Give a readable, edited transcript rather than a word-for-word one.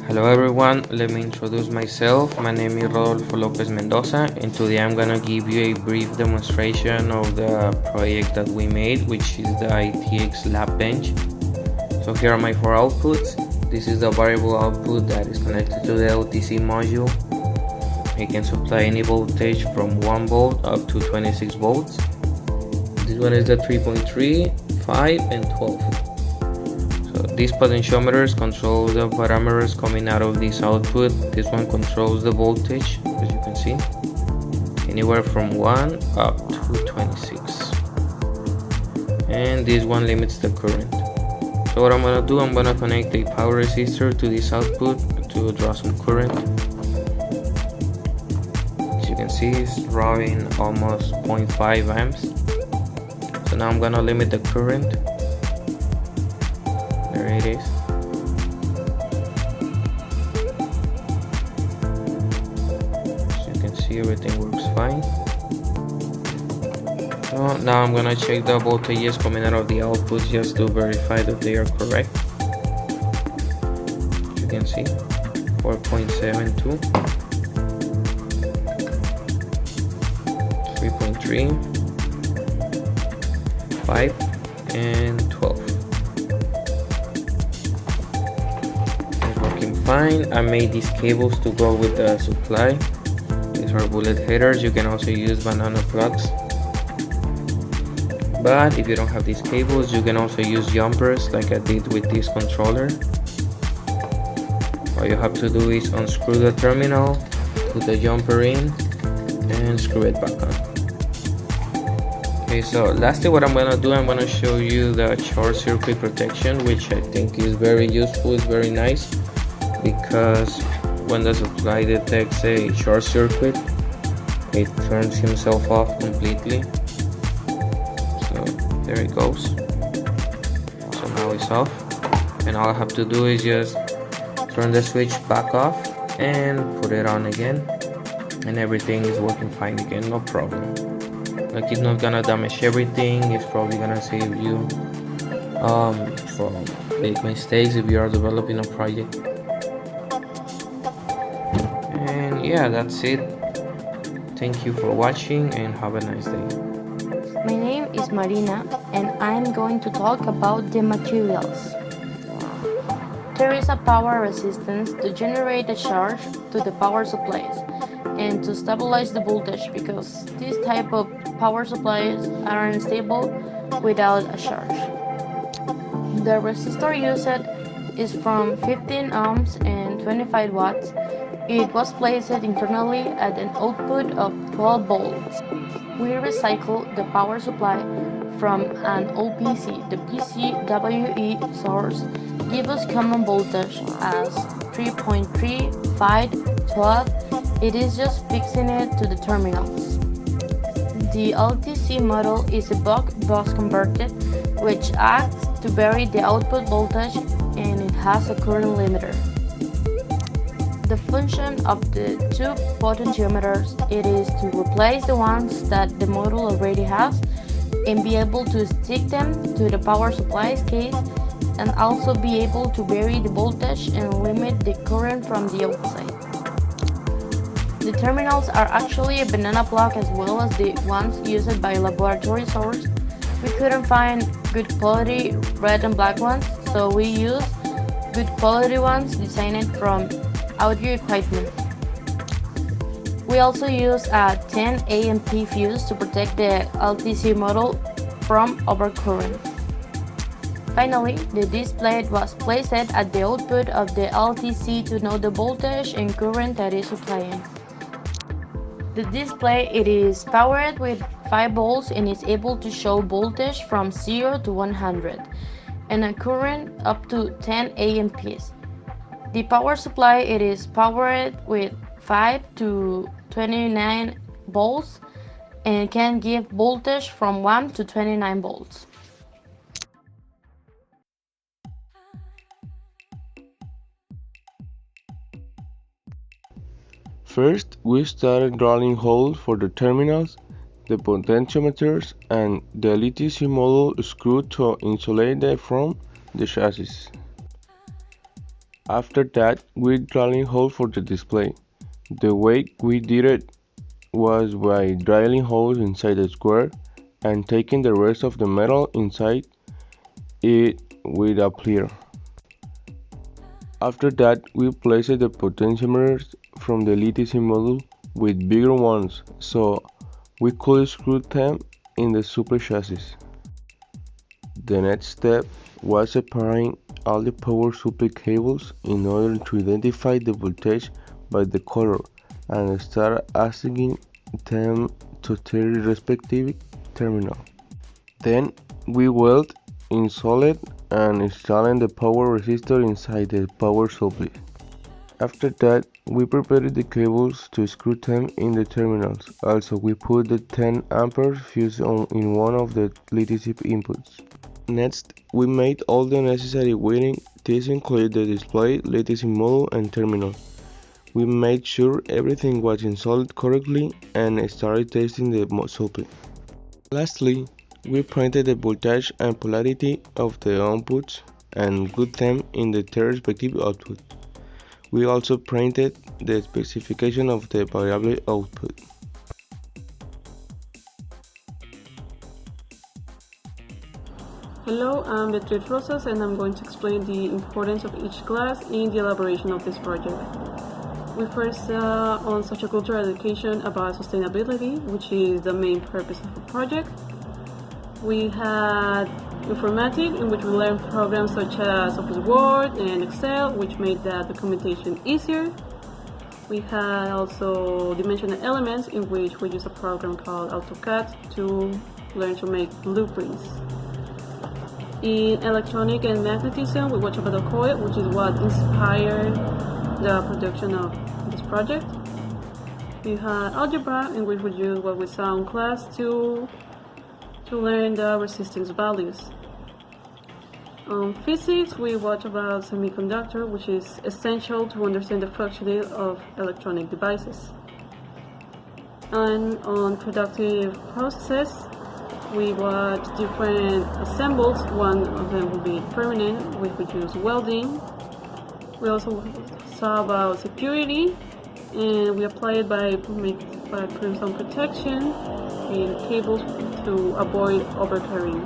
Hello everyone, let me introduce myself. My name is Rodolfo Lopez and today I'm gonna give you a brief demonstration of the project that we made, which is the ATX Lab bench. So here are my 4 outputs. This is the variable output that is connected to the LTC module. It can supply any voltage from 1 volt up to 26 volts. This one is the 3.3, 5 and 12. So these potentiometers control the parameters coming out of this output. This one controls the voltage, as you can see, anywhere from 1 up to 26. And this one limits the current. So what I'm gonna do, I'm gonna connect a power resistor to this output to draw some current. As you can see, it's drawing almost 0.5 amps. So now I'm gonna limit the current. There it is. As you can see, everything works fine. So now I'm gonna check the voltages coming out of the outputs just to verify that they are correct. As you can see, 4.72, 3.3, 5 and 12. It's working fine. I made these cables to go with the supply. These are bullet headers. You can also use banana plugs. But if you don't have these cables, you can also use jumpers like I did with this controller. All you have to do is unscrew the terminal, put the jumper in, and screw it back on. Okay, so lastly what I'm gonna do, I'm gonna show you the short circuit protection, which I think is very useful, it's very nice, because when the supply detects a short circuit, it turns himself off completely. So there it goes. So now it's off, and all I have to do is just turn the switch back off and put it on again, and everything is working fine again, no problem. Like, it's not gonna damage everything. It's probably gonna save you from big mistakes if you are developing a project. And yeah, that's it. Thank you for watching and have a nice day. My name is Marina and I'm going to talk about the materials. There is a power resistance to generate a charge to the power supplies and to stabilize the voltage, because this type of power supplies are unstable without a charge. The resistor used is from 15 ohms and 25 watts. It was placed internally at an output of 12 volts. We recycle the power supply from an OPC. The PCWE source gives us common voltage as 3.3, 5, 12. It is just fixing it to the terminals. The LTC model is a buck bus converter, which acts to vary the output voltage, and it has a current limiter. The function of the 2 potentiometers, it is to replace the ones that the model already has and be able to stick them to the power supply's case, and also be able to vary the voltage and limit the current from the outside. The terminals are actually a banana plug as well as the ones used by laboratory source. We couldn't find good quality red and black ones, so we used good quality ones designed from audio equipment. We also use a 10 AMP fuse to protect the LTC model from overcurrent. Finally, the display was placed at the output of the LTC to know the voltage and current that is supplying. The display, it is powered with 5 volts and is able to show voltage from 0 to 100 and a current up to 10 amps. The power supply, it is powered with 5 to 29 volts and can give voltage from 1 to 29 volts. First, we started drilling holes for the terminals the potentiometers, and the LTC module screwed to insulate from the chassis. After that, we drilling holes for the display. The way we did it was by drilling holes inside the square and taking the rest of the metal inside it with a plier. After that, we placed the potentiometers from the LTC module with bigger ones so we could screw them in the super chassis. The next step was separating all the power supply cables in order to identify the voltage by the color and start assigning them to their respective terminal. Then we weld, installed, and installed the power resistor inside the power supply. After that, we prepared the cables to screw them in the terminals. Also, we put the 10 ampere fuse in one of the LTC inputs. Next, we made all the necessary wiring. This included the display, LTC module, and terminal. We made sure everything was installed correctly and started testing the supply. Lastly, we printed the voltage and polarity of the inputs and put them in their respective output. We also printed the specification of the variable output. Hello, I'm Beatriz Rosas and I'm going to explain the importance of each class in the elaboration of this project. We first saw on social cultural education about sustainability, which is the main purpose of the project. We had informatics, in which we learned programs such as Office Word and Excel, which made the documentation easier. We had also dimensional elements, in which we use a program called AutoCAD to learn to make blueprints. In electronic and magnetism, we watched about the coil, which is what inspired the production of this project. We had algebra, in which we used what we saw in class to learn the resistance values. On physics, we watched about semiconductor, which is essential to understand the functioning of electronic devices. And on productive processes, we watch different assembles. One of them will be permanent, which we use welding. We also saw about security, and we apply it by putting some protection in cables to avoid overcurrent.